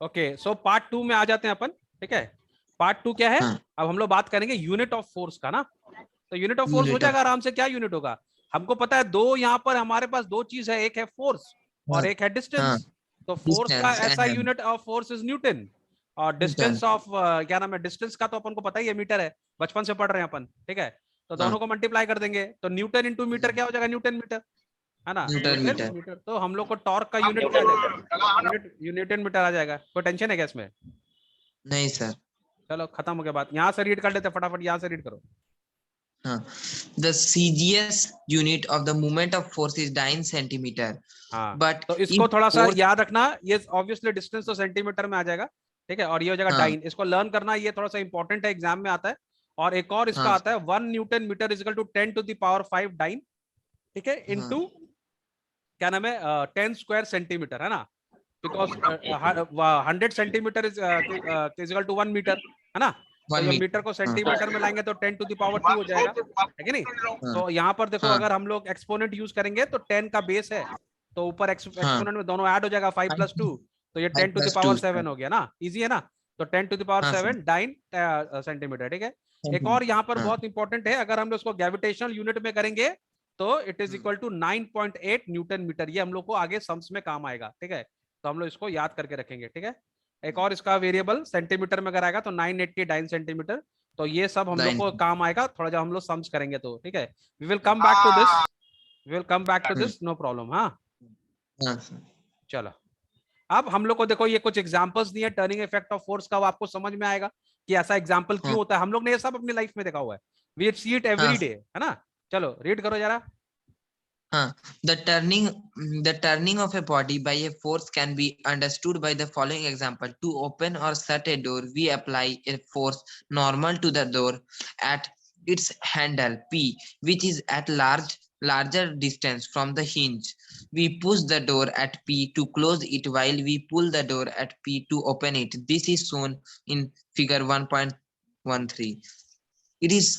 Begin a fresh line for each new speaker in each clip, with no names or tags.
Okay, so part 2 में आ जाते हैं अपन। ठीक है, पार्ट 2 क्या है?
हाँ,
अब हम लोग बात करेंगे यूनिट ऑफ फोर्स का ना। तो यूनिट ऑफ फोर्स हो
यूनिट ऑफ,
जाएगा आराम से। क्या यूनिट होगा? हमको पता है दो, यहाँ पर हमारे पास दो चीज है, एक है फोर्स
हाँ
और एक है
हाँ,
डिस्टेंस। तो फोर्स का
डिस्टेंस
ऐसा
and
unit of force is Newton, और
न्यूटन।
डिस्टेंस ऑफ क्या नाम है, डिस्टेंस का तो अपन को पता ही है, मीटर है, बचपन से पढ़ रहे हैं अपन। ठीक है, तो
हाँ,
दोनों को मल्टीप्लाई कर देंगे तो न्यूटन इंटू मीटर क्या हो जाएगा, न्यूटन मीटर, है ना,
न्यूटन
न्यूटन
मीटर।
मीटर। तो हम लोग को टॉर्क का यूनिट क्या आ जाएगा, यूनिट न्यूटन मीटर आ जाएगा। कोई टेंशन है क्या इसमें?
नहीं सर।
चलो खत्म हो गया बात, यहाँ से रीड कर लेते फटाफट, यहाँ से रीड करो।
हाँ, the CGS unit of the moment of force is dyne centimeter,
हाँ,
but
तो
if
इसको थोड़ा सा
force,
याद रखना, ये ऑब्वियसली डिस्टेंस तो सेंटीमीटर में आ जाएगा। ठीक है, और ये हो जाएगा
हाँ
डाइन, इसको लर्न करना, ये थोड़ा सा इंपॉर्टेंट है, एग्जाम में आता है। और एक और इसका
हाँ
आता है 1 newton metre equal to 10⁵ dyne. ठीक है,
हाँ,
इनटू क्या नाम है, 10 स्क्वायर सेंटीमीटर, है ना, because 100 centimetre equal to 1 metre, है ना। तो
1
जब मीटर
मीटर।
को
हाँ
सेंटीमीटर में लाएंगे तो 10⁻² हो जाएगा, है कि नहीं।
हाँ
तो यहाँ पर देखो,
हाँ
अगर हम लोग एक्सपोनेंट यूज करेंगे तो 10 का बेस है, तो ऊपर
हाँ,
एक्सपोनेंट में दोनों ऐड हो जाएगा, 5+2, तो ये
5+2।
10⁻7 हो गया ना, इजी है ना। तो टेन टू द पावर
हाँ सर,
सेवन डाइन सेंटीमीटर। ठीक है, एक और यहाँ पर
हाँ
बहुत इंपॉर्टेंट है, अगर हम लोग उसको ग्रेविटेशनल यूनिट में करेंगे तो it is equal to 9.8 newton metre. ये हम लोग को आगे सम्स में काम आएगा। ठीक है, तो हम लोग इसको याद करके रखेंगे। ठीक है, एक और इसका वेरिएबल सेंटीमीटर में अगर आएगा तो 980 डाइन सेंटीमीटर। तो ये सब हम लोग को
9।
काम आएगा थोड़ा, जब हम लोग सम्स करेंगे तो। ठीक है, we will come back to this, we will come back to this, no problem. हाँ,
हाँ सर,
चलो, अब हम लोग को देखो ये कुछ एग्जांपल्स दिए टर्निंग इफेक्ट ऑफ फोर्स का, वो आपको समझ में आएगा कि ऐसा एग्जांपल क्यों
हाँ
होता है। हम लोग ने ये सब अपनी लाइफ में देखा हुआ है, वी सी इट
हाँ
एवरी डे, है ना। चलो रीड करो जरा।
हाँ, the turning of a body by a force can be understood by the following example. To open or shut a door, we apply a force normal to the door at its handle P, which is at larger distance from the hinge. We push the door at P to close it while we pull the door at P to open it. This is shown in figure 1.13. It is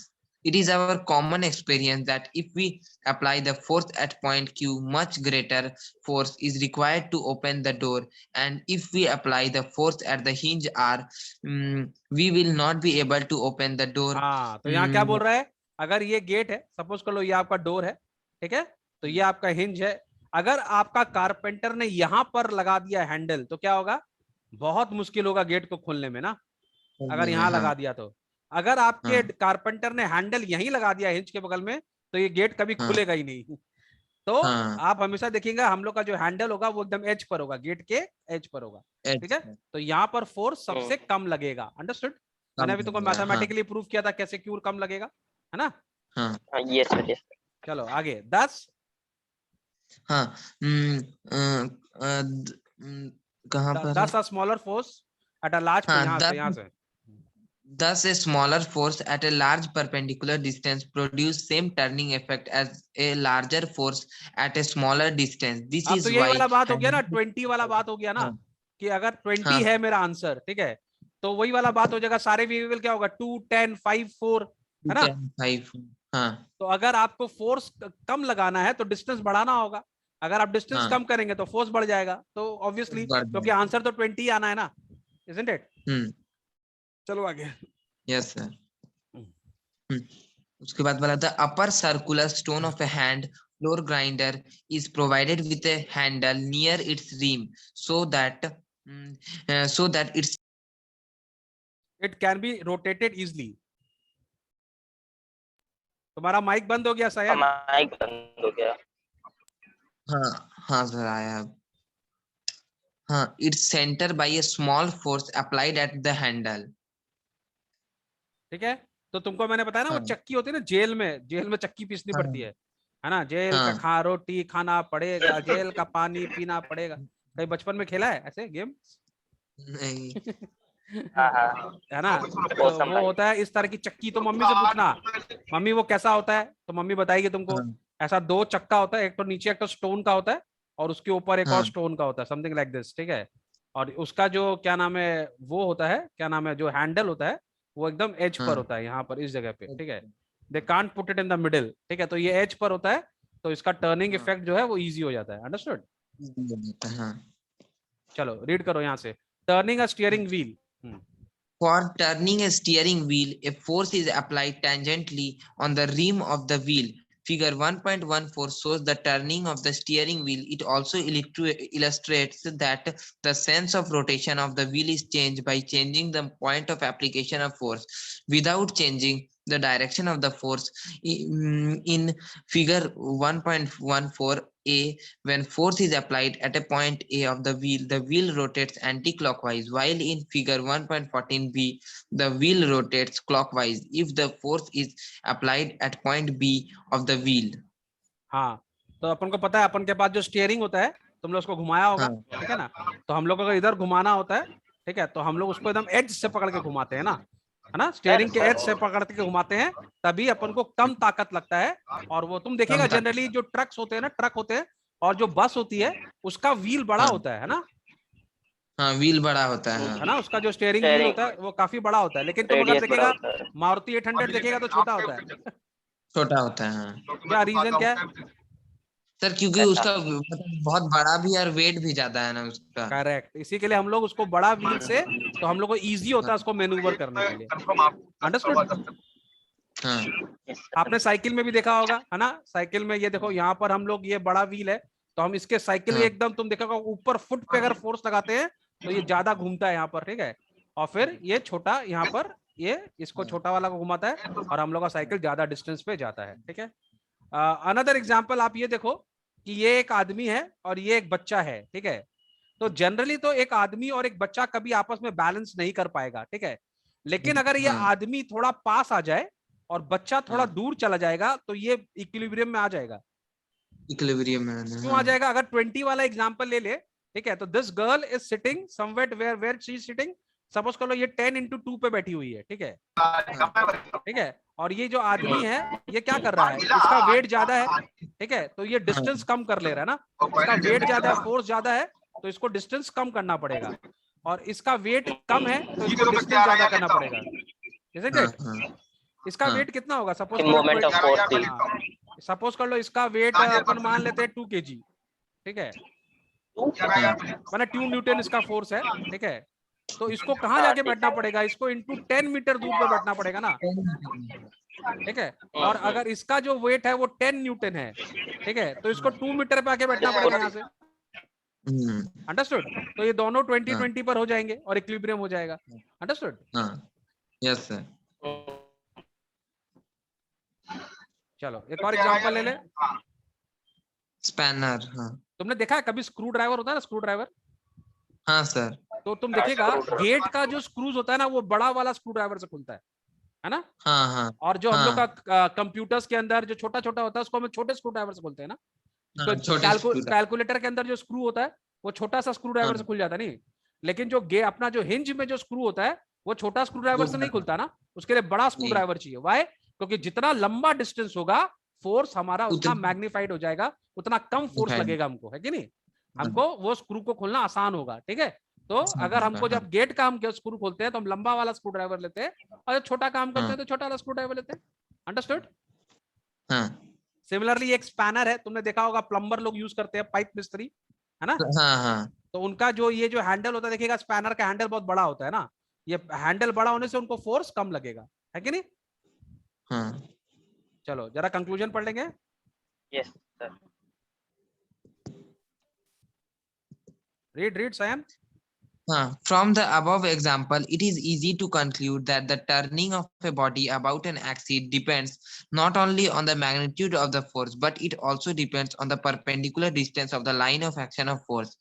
it is our common experience that if we apply the force at point Q, much greater force is required to open the door, and if we apply the force at the hinge R, we will not be able to open the door.
हाँ, तो यहाँ क्या बोल रहा है, अगर ये gate है, सपोज कर लो ये आपका डोर है, ठीक है, तो ये आपका हिंज है। अगर आपका कारपेंटर ने यहाँ पर लगा दिया हैंडल तो क्या होगा, बहुत मुश्किल होगा गेट को खोलने में ना, अगर यहाँ
हाँ
लगा दिया तो। अगर आपके
हाँ
कारपेंटर ने हैंडल यहीं लगा दिया हिंज के बगल में, तो ये गेट कभी
हाँ
खुलेगा ही नहीं। तो
हाँ,
आप हमेशा देखिएगा हम लोग का जो हैंडल होगा वो एकदम एज पर होगा, गेट के एज पर होगा। ठीक है, तो यहाँ पर फोर्स सबसे कम लगेगा। अंडरस्टूड? मैंने अभी तुमको
हाँ
मैथमेटिकली प्रूव किया था कैसे क्यों कम लगेगा, है ना।
हाँ
यस सर, यस।
चलो आगे 10।
हाँ, कहाँ पर है?
10 smaller force at a large,
हाँ,
यहाँ से
10 thus a smaller force at a large perpendicular distance produce same turning effect as a larger force at a smaller distance. This
अब तो
is
यही
why
वाला बात हो गया ना, 20 वाला बात हो गया ना,
हाँ
कि अगर 20
हाँ
है मेरा आंसर, ठीक है, तो वही वाला बात हो जाएगा, सारे वेरिएबल क्या होगा, 2 10 5 4, है ना।
5 हाँ
तो अगर आपको फोर्स कम लगाना है तो डिस्टेंस बढ़ाना होगा, अगर आप डिस्टेंस
हाँ,
कम करेंगे तो फोर्स बढ़ जाएगा, तो ऑब्वियसली
बढ़
क्योंकि
जाएगा।
आंसर तो 20 आना है ना, इजंट इट। चलो आगे।
Yes sir. उसके बाद बोला था upper circular stone of a hand floor grinder is provided with a handle near its rim so that it's
it can be rotated easily. तुम्हारा माइक बंद हो गया शायद।
माइक बंद हो गया।
हाँ हाँ सर आया। हाँ, it's centered by a small force applied at the handle.
ठीक है, तो तुमको मैंने बताया ना वो
हाँ
चक्की होती है ना, जेल में चक्की पीसनी पड़ती
हाँ
है ना, जेल का
हाँ,
रोटी खाना पड़ेगा, जेल का पानी पीना पड़ेगा। कहीं बचपन में खेला है ऐसे गेम?
नहीं
हाँ हाँ,
है ना, तो
मौसम
वो
भाई।
होता है इस तरह की चक्की। तो मम्मी से पूछना, मम्मी वो कैसा होता है, तो मम्मी बताएगी तुमको।
हाँ
ऐसा दो चक्का होता है, एक तो नीचे एक तो स्टोन का होता है और उसके ऊपर एक और
हाँ
स्टोन का होता है, समथिंग लाइक दिस। ठीक है, और उसका जो क्या नाम है वो होता है, क्या नाम है, जो हैंडल होता है वो एकदम एज पर
हाँ,
होता है, यहाँ पर इस जगह पे। ठीक है, they can't put it in the middle. ठीक है, तो ये एज पर होता है, तो इसका टर्निंग
हाँ,
इफेक्ट जो है वो इजी हो जाता है। अंडरस्टूड?
हाँ
चलो रीड करो यहाँ से, turning a steering wheel.
For turning a steering wheel, a force is applied tangentially on the rim of the wheel. Figure 1.14 shows the turning of the steering wheel. It also illustrates that the sense of rotation of the wheel is changed by changing the point of application of force without changing the direction of the force. In figure 1.14a, when force is applied at a point A of the wheel rotates anti-clockwise, while in figure 1.14b, the wheel rotates clockwise if the force is applied at point B of the wheel.
हाँ, तो अपन को पता है, अपन के पास जो steering होता है, तुम लोग उसको घुमाया होगा, ठीक है ना. तो हम लोग को अगर इधर घुमाना होता है, ठीक है, तो हम लोग उसको एकदम एज से पकड़ के घुमाते हैं ना, है ना. स्टीयरिंग के एज से पकड़ के घुमाते हैं, तभी अपन को कम ताकत लगता है. और वो तुम देखिएगा जनरली जो ट्रक्स होते हैं ना, ट्रक होते हैं और जो बस होती है, उसका व्हील बड़ा होता है ना.
हाँ, व्हील बड़ा होता है,
है ना. उसका जो स्टीयरिंग व्हील होता है वो काफी बड़ा होता है. लेकिन तुम अगर देखिएगा मारुति 800 देखिएगा तो छोटा होता है.
छोटा होता है. हाँ.
क्या रीजन क्या है
सर? क्योंकि उसका बहुत बड़ा भी और वेट भी ज्यादा है ना उसका.
करेक्ट. इसी के लिए हम लोग उसको बड़ा व्हील से, तो हम लोग को इजी होता है उसको मैन्यूवर करने के लिए. अंडरस्टूड.
हाँ.
आपने साइकिल में भी देखा होगा, है ना. साइकिल में ये देखो, यहाँ पर हम लोग, ये बड़ा व्हील है, तो हम इसके साइकिल में एकदम, तुम देखोगे ऊपर फुट पे अगर फोर्स लगाते हैं तो ये ज्यादा घूमता है यहाँ पर, ठीक है. और फिर ये छोटा यहाँ पर, ये इसको छोटा वाला को घुमाता है और हम लोग का साइकिल ज्यादा डिस्टेंस पे जाता है, ठीक है. अनदर एग्जाम्पल आप ये देखो कि ये एक आदमी है और ये एक बच्चा है, ठीक है. तो जनरली तो एक आदमी और एक बच्चा कभी आपस में बैलेंस नहीं कर पाएगा, ठीक है. लेकिन अगर ये आदमी थोड़ा पास आ जाए और बच्चा थोड़ा दूर चला जाएगा तो ये इक्विलिब्रियम में आ जाएगा.
इक्विलिब्रियम में
क्यों आ जाएगा? अगर 20 वाला एग्जांपल ले ले, ठीक है, तो this girl is sitting somewhere where she is sitting. Suppose कर लो ये 10x2 पे बैठी हुई है, ठीक है, ठीक है. और ये जो आदमी है ये क्या कर रहा है, इसका वेट ज्यादा है, ठीक है, तो ये डिस्टेंस कम कर ले रहा है ना. इसका वेट ज्यादा है, फोर्स ज्यादा है, तो इसको डिस्टेंस कम करना पड़ेगा. और इसका वेट कम है तो इसको डिस्टेंस ज्यादा करना पड़ेगा. जैसे कि इसका वेट कितना होगा? सपोज कर लो इसका वेट अपन मान लेते हैं 2 kg, ठीक है, माने 2 न्यूटन इसका फोर्स है, ठीक है. तो इसको कहाँ जाके बैठना पड़ेगा? इसको इंटू 10 मीटर दूर पे बैठना पड़ेगा ना, ठीक है. और अगर इसका जो वेट है वो 10 न्यूटन है, ठीक है, तो इसको 2 मीटर पे आके बैठना पड़ेगा यहाँ से. अंडरस्टूड. तो ये दोनों 20-20 पर हो जाएंगे और इक्विलिब्रियम हो जाएगा. अंडरस्टूड.
Yes sir.
चलो एक और एग्जांपल ले ले.
स्पैनर. हाँ.
तुमने देखा है कभी स्क्रू ड्राइवर होता है ना, स्क्रू ड्राइवर?
हाँ सर.
तो तुम देखिएगा गेट का जो स्क्रूज होता है ना वो बड़ा वाला स्क्रू ड्राइवर से खुलता है ना.
हाँ हाँ.
और जो हम लोग का कंप्यूटर्स के अंदर जो छोटा छोटा होता है उसको हम छोटे स्क्रू ड्राइवर से खोलते हैं ना. तो कैलकुलेटर के अंदर जो स्क्रू होता है वो छोटा सा स्क्रू ड्राइवर से खुल जाता है. नहीं, लेकिन जो अपना जो हिंज में जो स्क्रू होता है वो छोटा स्क्रू ड्राइवर से नहीं खुलता ना. उसके लिए बड़ा स्क्रू ड्राइवर चाहिए. वाई? क्योंकि जितना लंबा डिस्टेंस होगा फोर्स हमारा उतना मैग्नीफाइड हो जाएगा, उतना कम फोर्स लगेगा हमको, है कि नहीं. हमको वो स्क्रू को खोलना आसान होगा, ठीक है. तो अगर हमको जब गेट का हम स्क्रू खोलते हैं तो हम लंबा वाला स्क्रू ड्राइवर लेते हैं, और जब छोटा काम करते हैं तो छोटा वाला स्क्रू ड्राइवर लेते हैं. अंडरस्टूड. सिमिलरली एक स्पैनर है, तुमने देखा होगा प्लम्बर लोग यूज करते हैं, पाइप मिस्त्री, है ना. तो उनका जो ये जो हैंडल होता है, देखिएगा स्पैनर का हैंडल बहुत बड़ा होता है ना. ये हैंडल बड़ा होने से उनको फोर्स कम लगेगा, है कि नहीं. चलो जरा कंक्लूजन पढ़ लेंगे.
Yes sir.
Read Sayan.
From the above example, it is easy to conclude that the turning of a body about an axis depends not only on the magnitude of the force, but it also depends on the perpendicular distance of the line of action of force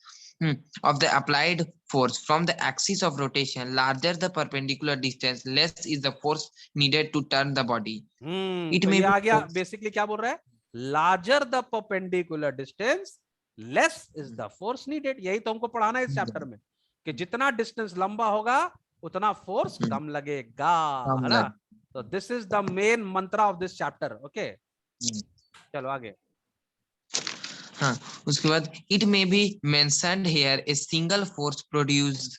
of the applied force from the axis of rotation. Larger the perpendicular distance, less is the force needed to turn the body.
It may आ गया. Basically क्या बोल रहा है? Larger the perpendicular distance, less is the force needed. यही तो हमको पढ़ाना है इस चैप्टर में, कि जितना डिस्टेंस लंबा होगा उतना फोर्स कम लगेगा, है ना. तो this is the main Mantra of this chapter. Okay, चलो आगे.
उसके बाद it may be mentioned here a single force produces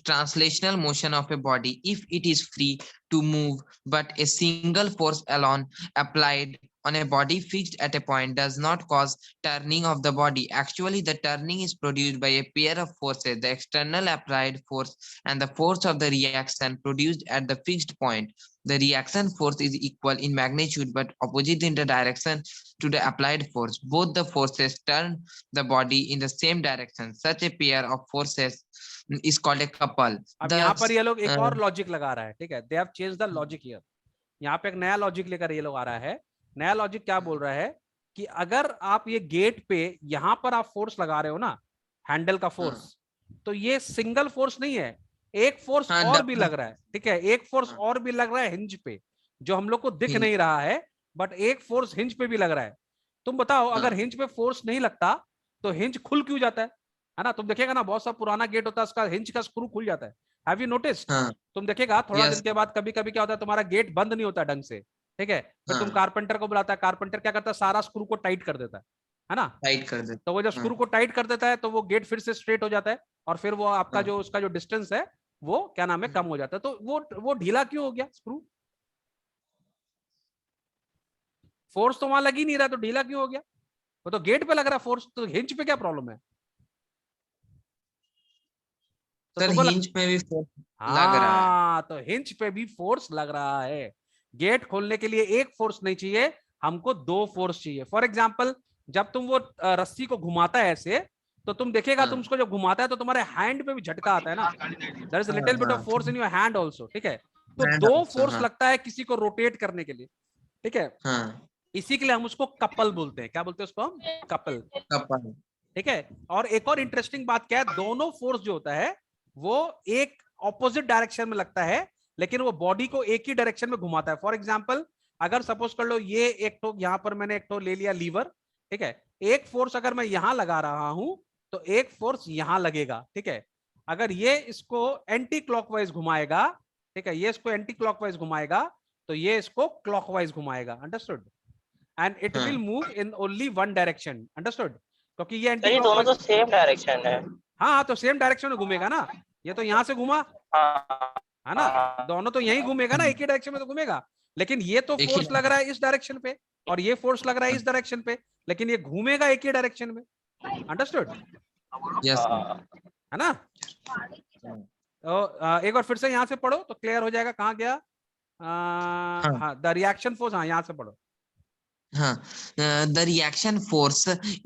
translational motion of a body if it is free to move, but a single force alone applied on a body fixed at a point does not cause turning of the body. Actually, the turning is produced by a pair of forces, the external applied force and the force of the reaction produced at the fixed point. The reaction force is equal in magnitude but opposite in the direction to the applied force. Both the forces turn the body in the same direction. Such a pair of forces is called a couple.
अब यहाँ पर
Thus,
ये लोग एक और logic लगा रहा है, ठीक है, they have change the logic here. यहाँ पे एक नया लॉजिक लेकर ये लोग आ रहा है। नया लॉजिक क्या बोल रहा है कि अगर आप ये गेट पे यहाँ पर आप फोर्स लगा रहे हो ना, हैंडल का फोर्स, तो ये सिंगल फोर्स नहीं है, एक फोर्स और भी लग रहा है, ठीक है, एक फोर्स और भी लग रहा है हिंज पे, जो हम लोग को दिख नहीं रहा है, बट एक फोर्स हिंज पे भी लग रहा है। तुम बताओ, अगर हिंज पे फोर्स नहीं लगता तो हिंज खुल क्यों जाता है ना? तुम देखेगा ना, बहुत सा पुराना गेट होता है, उसका हिंज का स्क्रू खुल जाता है। Have you noticed? तुम देखेगा थोड़ा दिन के बाद कभी कभी क्या होता है, तुम्हारा गेट बंद नहीं होता ढंग से, ठीक है, फिर तुम कारपेंटर को बुलाता है, कारपेंटर क्या करता है, सारा स्क्रू को टाइट कर देता है ना, टाइट कर देता। तो वो जब स्क्रू को टाइट कर देता है तो वो गेट फिर से स्ट्रेट हो जाता है, और फिर वो आपका जो उसका जो डिस्टेंस है वो क्या नाम है, कम हो जाता है। तो वो ढीला क्यों हो गया स्क्रू? फोर्स तो वहां लग ही नहीं रहा, तो ढीला क्यों हो गया? वो तो गेट पे लग रहा है फोर्स, तो हिंज पे क्या प्रॉब्लम है? तो
सर हिंज पे भी फोर्स लग रहा है।
हाँ, तो हिंज पे भी फोर्स लग रहा है। गेट खोलने के लिए एक फोर्स नहीं चाहिए, हमको दो फोर्स चाहिए। फॉर एग्जाम्पल, जब तुम वो रस्सी को घुमाता है ऐसे, तो तुम देखेगा तुम उसको जब घुमाता है तो तुम्हारे हैंड पे भी झटका आता है ना, there is a little bit of force in your hand also, ठीक है। तो दो फोर्स लगता है किसी को रोटेट करने के लिए, ठीक है। इसी के लिए हम उसको कपल बोलते हैं। क्या बोलते हैं उसको हम? कपल, ठीक है। और एक और इंटरेस्टिंग बात क्या है, दोनों फोर्स जो होता है वो एक ऑपोजिट डायरेक्शन में लगता है, लेकिन वो बॉडी को एक ही डायरेक्शन में घुमाता है। फॉर एग्जांपल, अगर सपोज कर लो ये एक तो यहां पर मैंने एक तो ले लिया लीवर, ठीक है, एक फोर्स अगर मैं यहां लगा रहा हूं तो एक फोर्स यहां लगेगा, ठीक है। अगर ये इसको एंटी क्लॉकवाइज घुमाएगा, ठीक है, ये इसको एंटी क्लॉकवाइज घुमाएगा तो ये इसको क्लॉकवाइज घुमाएगा। Understood? And it will move in only one direction. Understood? क्योंकि ये एंटी
दोनों तो सेम डायरेक्शन है।
हाँ, तो सेम डायरेक्शन में घूमेगा ना, ये तो यहाँ से घूमा है ना, दोनों तो यही घूमेगा ना, एक ही डायरेक्शन में तो घूमेगा। लेकिन ये तो फोर्स लग रहा है इस डायरेक्शन पे और ये फोर्स लग रहा है इस डायरेक्शन पे, लेकिन ये घूमेगा एक ही डायरेक्शन में। अंडरस्टूड?
यस,
है ना? तो एक बार फिर से यहाँ से पढ़ो तो क्लियर हो जाएगा। कहाँ गया? हाँ, द रिएक्शन फोर्स, हाँ यहाँ से पढ़ो।
The reaction force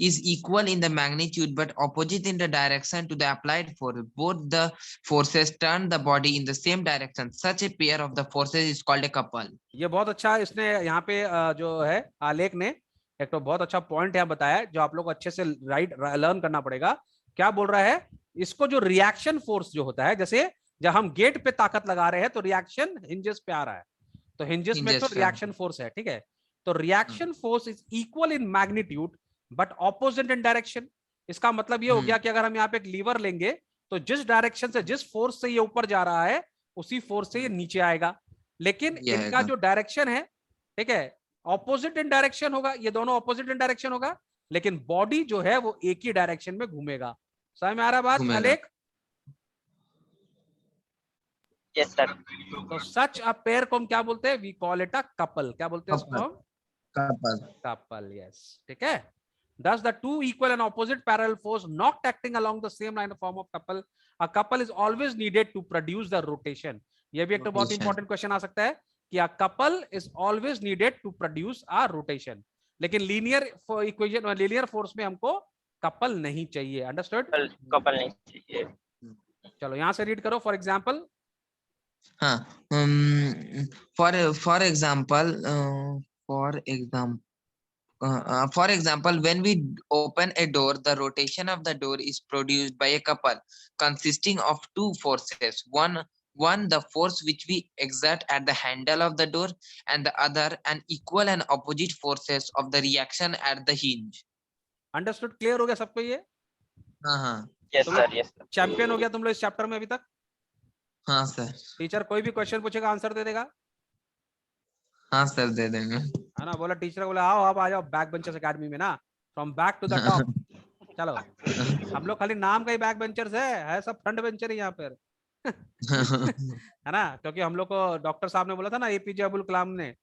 is equal in the magnitude but opposite in the direction to the applied force. Both the forces turn the body in the same direction. Such a pair of the forces is called a couple.
ये बहुत अच्छा इसने यहाँ पे जो है आलेख ने एक तो बहुत अच्छा पॉइंट यहाँ बताया, जो आप लोग को अच्छे से लर्न करना पड़ेगा। क्या बोल रहा है? इसको जो रिएक्शन फोर्स जो होता है, जैसे जब हम गेट पे ताकत लगा रहे हैं तो रिएक्शन हिंजेस पे आ रहा है, तो हिंजेस में तो रिएक्शन फोर्स है, ठीक है। तो reaction force is equal in magnitude but opposite in direction. इसका मतलब ये हो गया कि अगर हम यहाँ पे एक लीवर लेंगे तो जिस डायरेक्शन से, जिस फोर्स से ये ऊपर जा रहा है उसी फोर्स से ये नीचे आएगा, लेकिन इनका जो डायरेक्शन है, ठीक है, ऑपोजिट इन डायरेक्शन होगा, ये दोनों ऑपोजिट इन डायरेक्शन होगा, लेकिन बॉडी जो है वो एक ही डायरेक्शन में घूमेगा। समझ में आ रहा बात अलेख?
Yes sir.
तो सच अ पेयर को हम क्या बोलते हैं? We call it a couple. क्या बोलते हैं इसको हम? Couple, yes. ठीक है। Thus the two equal and opposite parallel force not acting along the same line of form of couple. A couple is always needed to produce the rotation. ये भी एक तो बहुत इंपॉर्टेंट क्वेश्चन आ सकता है कि a couple is always needed to produce a rotation. लेकिन linear equation, linear force में हमको कपल नहीं चाहिए। अंडरस्टूड?
कपल नहीं चाहिए।
चलो यहाँ से रीड करो। For example,
for example, when we open a door, the rotation of the door is produced by a couple consisting of two forces. One the force which we exert at the handle of the door, and the other an equal and opposite forces of the reaction at the hinge.
Understood? Clear हो गया सबको ये?
हाँ,
yes sir, yes sir.
Champion हो गया तुम लोग इस चैप्टर में अभी तक?
हाँ सर।
टीचर कोई भी क्वेश्चन पूछेगा आंसर दे देगा?
हाँ सर, दे देंगे।
है ना? बोला टीचर बोला आओ आप आ जाओ बैक बेंचर्स एकेडमी में ना, from back to the top. चलो, हम लोग खाली नाम का ही बैक बेंचर्स है सब फ्रंट बेंचर ही यहाँ पर। है ना? क्योंकि हम लोग को डॉक्टर साहब ने बोला था ना, एपीजे अब्दुल कलाम ने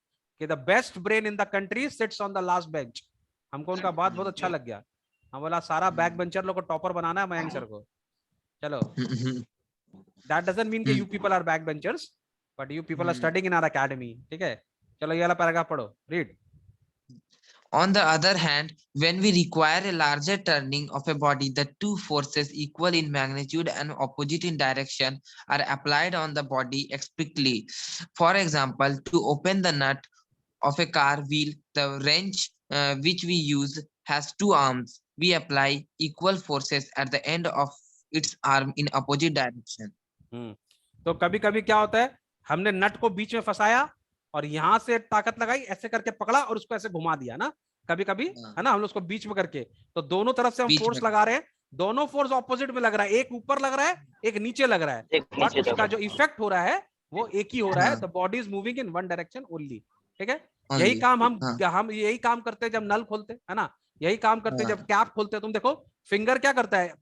कि the best brain in the country sits on the last bench. हमको उनका बात बहुत अच्छा लग गया। हम बोला सारा बैक बेंचर लोग को टॉपर बनाना है मयंक सर को। चलो, दैट डजंट मीन कि you people are back benchers, but you people are studying in our academy. ठीक है, चलो ये वाला पैराग्राफ पढ़ो, read.
On the other hand, when we require a larger turning of a body, the two forces equal in magnitude and opposite in direction are applied on the body explicitly. For example, to open the nut of a car wheel, the wrench which we use has two arms. We apply equal forces at the end of its arm in opposite direction.
तो कभी कभी क्या होता है, हमने नट को बीच में फंसाया और यहां से ताकत लगाई, ऐसे करके पकड़ा और उसको ऐसे घुमा दिया ना, कभी कभी है ना, हम लोग उसको बीच में करके, तो दोनों तरफ से हम फोर्स लगा रहे हैं, दोनों फोर्स ऑपोजिट में लग रहा है, एक ऊपर लग रहा है, एक नीचे लग रहा है, बट उसका जो इफेक्ट हो रहा है वो एक ही हो रहा है। The body is moving in one direction only. ठीक है, यही काम हम यही काम करते हैं जब नल खोलते है ना, यही काम करते हैं जब कैप खोलते हैं। तुम देखो फिंगर क्या करता है,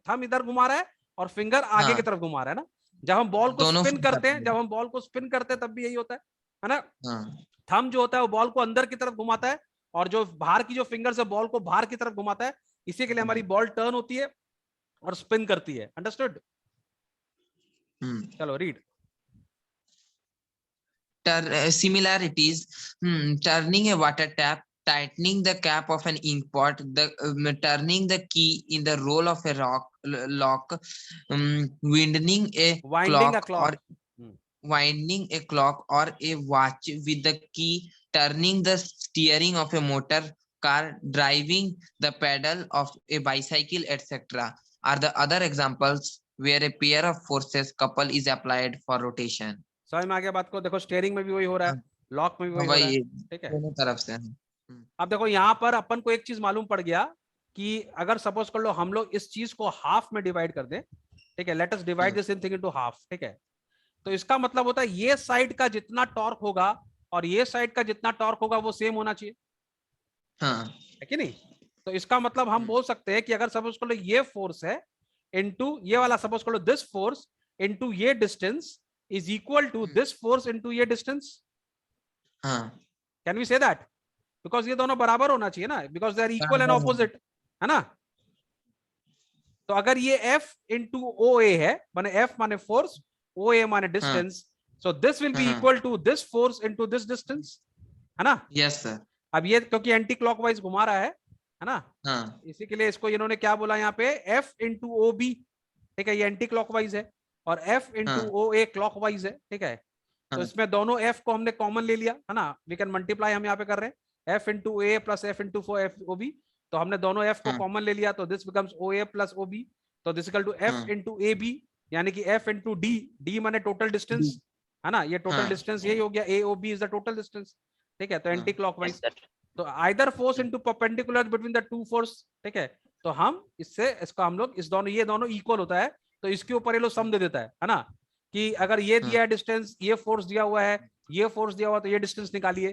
थम इधर घुमा रहा है और फिंगर आगे की तरफ घुमा रहा है ना। जब हम बॉल को स्पिन करते हैं, जब हम बॉल को स्पिन करते हैं तब भी यही होता है ना। थम जो होता है वो बॉल को अंदर की तरफ घुमाता है और जो बाहर की जो फिंगर से बॉल को बाहर की तरफ घुमाता है, इसी के लिए हमारी बॉल टर्न होती है और स्पिन करती है। अंडरस्टूड? चलो read.
Similarities, turning a water tap, tightening the cap of an ink pot, turning the key in the roll of a lock, winding a clock or a watch with the key, turning the steering of a motor car, driving the pedal of a bicycle, etc. are the other examples where a pair of forces couple is applied for rotation.
समझ में आ गया बात को? देखो steering में भी वही हो रहा है, लॉक में भी वही हो रहा है। ठीक है,
दोनों तरफ से।
अब देखो यहाँ पर अपन को एक चीज मालूम पड़ गया कि अगर सपोज कर लो हम लोग इस चीज को हाफ में डिवाइड कर दें, ठीक है, let us divide this thing into half. ठीक है, तो इसका मतलब होता है ये साइड का जितना टॉर्क होगा और ये साइड का जितना टॉर्क होगा वो सेम होना चाहिए, है कि नहीं? तो इसका मतलब हम बोल सकते हैं कि अगर सपोज कर लो ये फोर्स है इनटू ये वाला, सपोज कर लो दिस फोर्स इनटू ये distance is equal to this force into ये distance. Can we say that? Because ये दोनों बराबर होना चाहिए ना, because they are equal and opposite, है ना? तो अगर ये F into OA है, माने F माने force, OA माने distance, so this will be equal to this force into this distance, है ना?
Yes sir.
अब ये क्योंकि एंटी क्लॉकवाइज घुमा रहा है ना, इसी के लिए इसको इन्होंने क्या बोला यहाँ पे, F into OB। ठीक है, ये एंटी क्लॉकवाइज है और F into OA क्लॉकवाइज है। ठीक है, तो इसमें दोनों F को हमने कॉमन ले लिया है ना, वी कैन मल्टीप्लाई, हम यहाँ पे कर रहे हैं F into A plus F into OB, तो हमने दोनों F को कॉमन ले लिया, तो this becomes OA plus OB, तो this equal to F into AB, यानी कि F into D, D माने टोटल डिस्टेंस है ना, ये टोटल डिस्टेंस यही हो गया, AOB is the total distance. ठीक है, तो एंटी क्लॉकवाइज, तो either force into perpendicular between the two force. ठीक है, तो हम इससे इसको हम लोग इस दोनों, ये दोनों इक्वल होता है तो इसके ऊपर ये लोग सम दे देता है ना, कि अगर ये दिया है डिस्टेंस, ये फोर्स दिया हुआ है, ये फोर्स दिया हुआ, तो ये डिस्टेंस निकालिए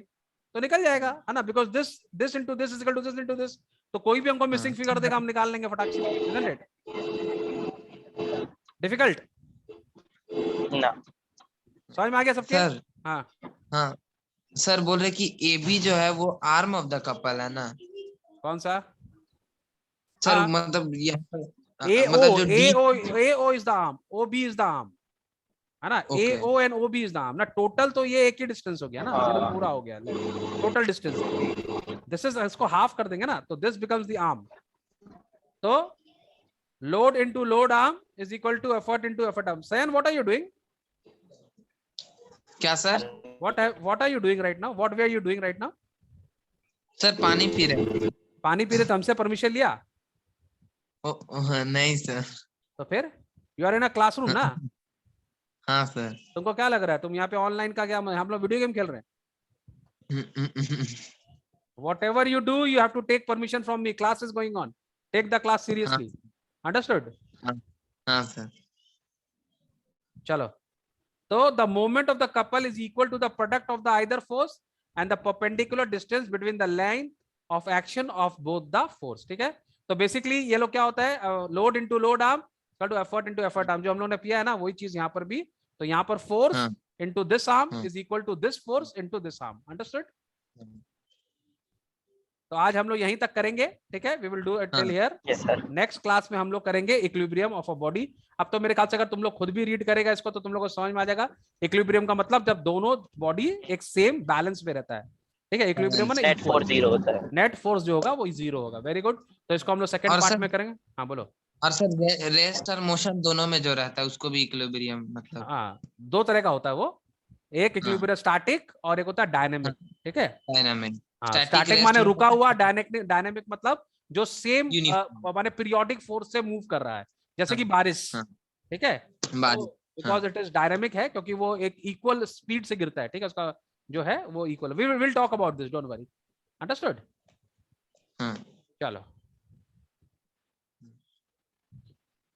तो निकल जाएगा, है ना, because this into this is equal to this into this, तो कोई भी हमको मिसिंग फिगर देगा हम निकाल लेंगे फटाक से, इजंट इट डिफिकल्ट?
ना,
समझ में आ गया सबके?
सर
हाँ
सर बोल रहे कि AB जो है वो आर्म ऑफ द कपल है ना?
कौन सा
सर? मतलब ये
AO is the arm, OB is the arm, है ना, AO and OB is the arm ना, टोटल तो ये एक ही डिस्टेंस हो गया ना, पूरा हो गया टोटल डिस्टेंस, दिस इज, इसको हाफ कर देंगे ना, तो दिस बिकम्स द आर्म, तो load into load arm is equal to effort into effort arm. Sayan, what are you doing?
क्या sir?
What are you doing right now? What way are you doing right now?
Sir पानी पी रहे।
पानी पी रहे, तो हमसे परमिशन लिया?
नहीं सर।
तो फिर you are in a classroom ना?
हाँ सर।
तुमको क्या लग रहा है तुम यहाँ पे ऑनलाइन का क्या, हम लोग वीडियो गेम खेल रहे हैं? Whatever you do, you have to take permission from me. Class is going on. Take the class seriously. Understood?
हाँ सर।
चलो, तो the moment of the couple is equal to the product of the either force and the perpendicular distance between the line of action of both the force. ठीक है, तो basically ये लोग क्या होता है, load into load arm to effort into effort arm, जो हम लोगों ने किया है ना वही चीज यहाँ पर भी, तो यहाँ पर force into this arm
Hmm.
is equal to this force into this arm. Understood? तो आज हम लोग यहीं तक करेंगे, ठीक है? We will do it till here.
Yes, sir.
Next class में हम लोग करेंगे इक्विलिब्रियम ऑफ अ बॉडी. अब तो मेरे ख्याल से अगर तुम लोग खुद भी रीड करेगा इसको तो तुम लोग को समझ में आ जाएगा. इक्विलिब्रियम का मतलब जब दोनों बॉडी एक सेम बैलेंस पे रहता है, ठीक है? इक्विलिब्रियम
Net force 0 होता है.
नेट फोर्स जो होगा वो 0 होगा. Very good. तो इसको हम लोग सेकंड
और
पार्ट
सर-
में करेंगे. हाँ बोलो.
और सर रेस्ट और मोशन दोनों में जो रहता है उसको भी इक्विलिब्रियम मतलब
हाँ, दो तरह का होता है वो. एक इक्विलिब्रियम स्टैटिक और एक होता है डायनेमिक. ठीक है?
डायनामिक.
हाँ,
Static
स्टैटिक
rest
माने
में
रुका
होता
हुआ, डायनेमिक मतलब जो सेम
Uniform.
माने पीरियोडिक फोर्स से मूव कर रहा है, जैसे कि
हाँ,
बारिश.
हाँ.
ठीक है?
बारिश.
बिकॉज इट इज डायनेमिक है क्योंकि वो एक इक्वल स्पीड से गिरता है. ठीक है? उसका जो है वो equal. We will talk about this, don't worry. Understood?
हाँ.
चलो.